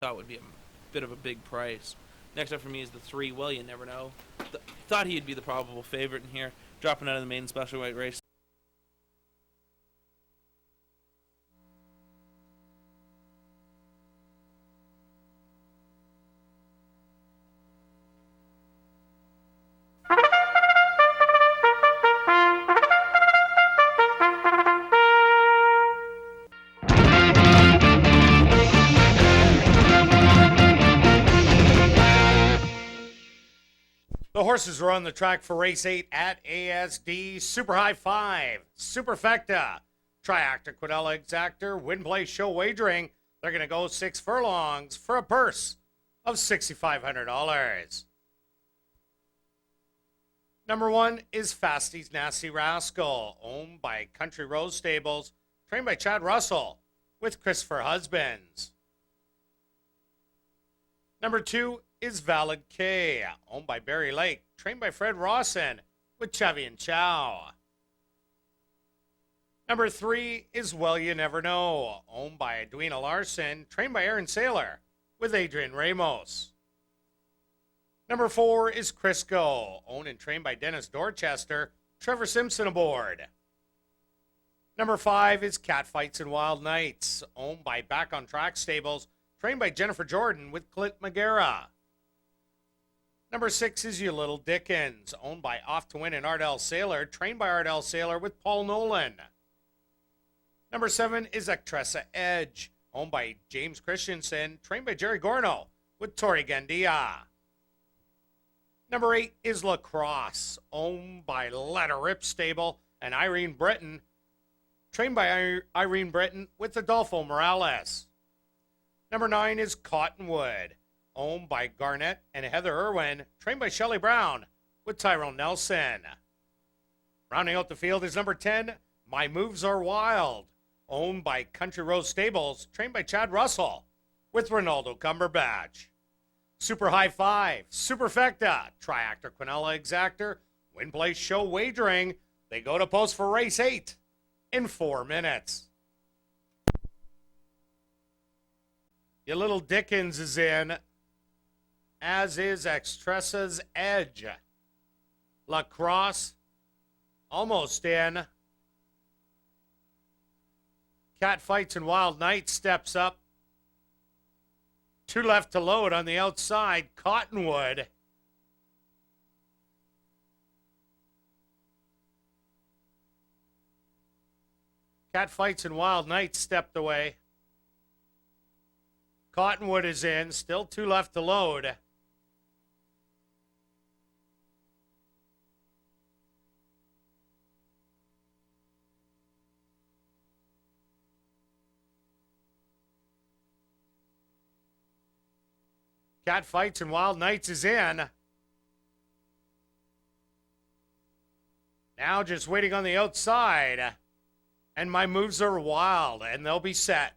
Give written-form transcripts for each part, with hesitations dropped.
thought would be a bit of a big price. Next up for me is the 3, Well You Never Know. Thought he'd be the probable favorite in here, dropping out of the main special weight race. The horses are on the track for race 8 at ASD. Super High 5, Superfecta, Triactor, Quinella Exactor, Win Play Show Wagering. They're going to go 6 furlongs for a purse of $6,500. Number 1 is Fasty's Nasty Rascal, owned by Country Rose Stables, trained by Chad Russell, with Christopher Husbands. Number 2 is Valid K, owned by Barry Lake, trained by Fred Rawson, with Chevy and Chow. Number 3 is Well You Never Know, owned by Edwina Larson, trained by Aaron Saylor, with Adrian Ramos. Number 4 is Crisco, owned and trained by Dennis Dorchester, Trevor Simpson aboard. Number 5 is Catfights and Wild Nights, owned by Back on Track Stables, trained by Jennifer Jordan with Clint Magera. Number 6 is You Little Dickens, owned by Off to Win and Ardell Saylor, trained by Ardell Saylor with Paul Nolan. Number 7 is Actressa Edge, owned by James Christensen, trained by Jerry Gorno with Tori Gandia. Number 8 is Lacrosse, owned by Let Her Rip Stable and Irene Britton, trained by Irene Britton with Adolfo Morales. Number 9 is Cottonwood, owned by Garnett and Heather Irwin, trained by Shelley Brown with Tyrone Nelson. Rounding out the field is number 10, My Moves Are Wild, owned by Country Rose Stables, trained by Chad Russell with Ronaldo Cumberbatch. Super High 5, Superfecta, Triactor, Quinella Exactor, Win Play Show Wagering. They go to post for race 8 in 4 minutes. Your Little Dickens is in, as is Extressa's Edge. Lacrosse, almost in. Catfights and Wild Night steps up. 2 left to load on the outside. Cottonwood. Catfights and Wild Night stepped away. Cottonwood is in. Still 2 left to load. Catfights and Wild Nights is in. Now just waiting on the outside. And My Moves Are Wild, and they'll be set.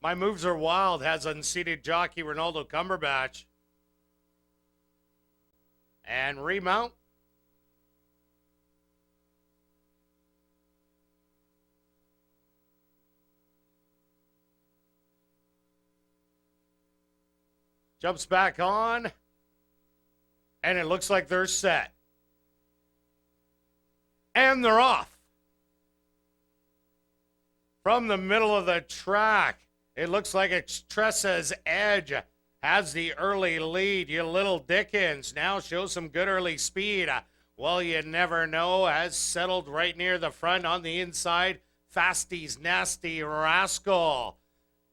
My Moves Are Wild has unseated jockey Ronaldo Cumberbatch. And remount. Jumps back on. And it looks like they're set. And they're off. From the middle of the track. It looks like Extressa's Edge has the early lead. You Little Dickens now shows some good early speed. Well, You Never Know has settled right near the front on the inside. Fasty's Nasty Rascal.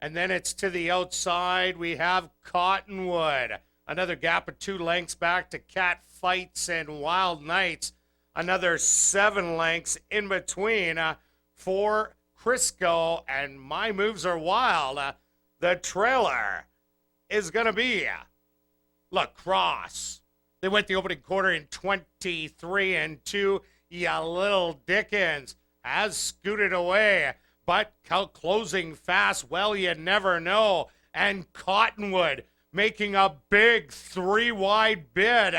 And then it's to the outside. We have Cottonwood. Another gap of 2 lengths back to Catfights and Wild Nights. Another 7 lengths in between for Crisco, and my moves are wild. The trailer is going to be Lacrosse. They went the opening quarter in 23-2. Ya little Dickens has scooted away, but closing fast. Well, you never know. And Cottonwood making a big 3-wide bid.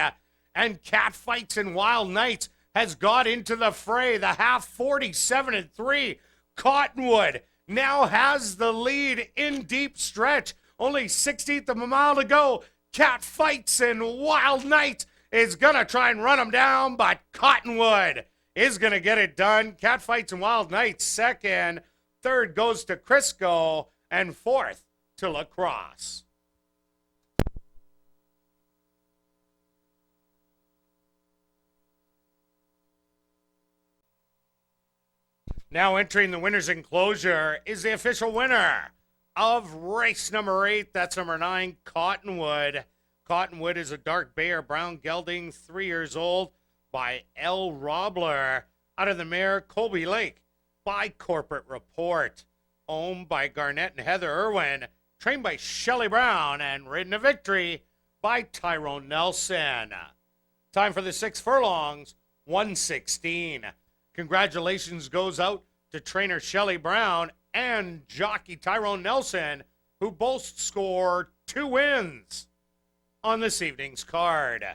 And Catfights and Wild Knights has got into the fray. The half 47-3. Cottonwood now has the lead in deep stretch. Only 16th of a mile to go. Catfights and Wild Knights is going to try and run them down, but Cottonwood is going to get it done. Catfights and Wild Knights second. Third goes to Crisco, and fourth to Lacrosse. Now entering the winner's enclosure is the official winner of race number 8. That's number 9, Cottonwood. Cottonwood is a dark bay or brown gelding, 3 years old, by L. Robler. Out of the mare, Colby Lake, by Corporate Report. Owned by Garnett and Heather Irwin. Trained by Shelley Brown and ridden to victory by Tyrone Nelson. Time for the 6 furlongs, 1:16. Congratulations goes out to trainer Shelley Brown and jockey Tyrone Nelson, who both score 2 wins on this evening's card.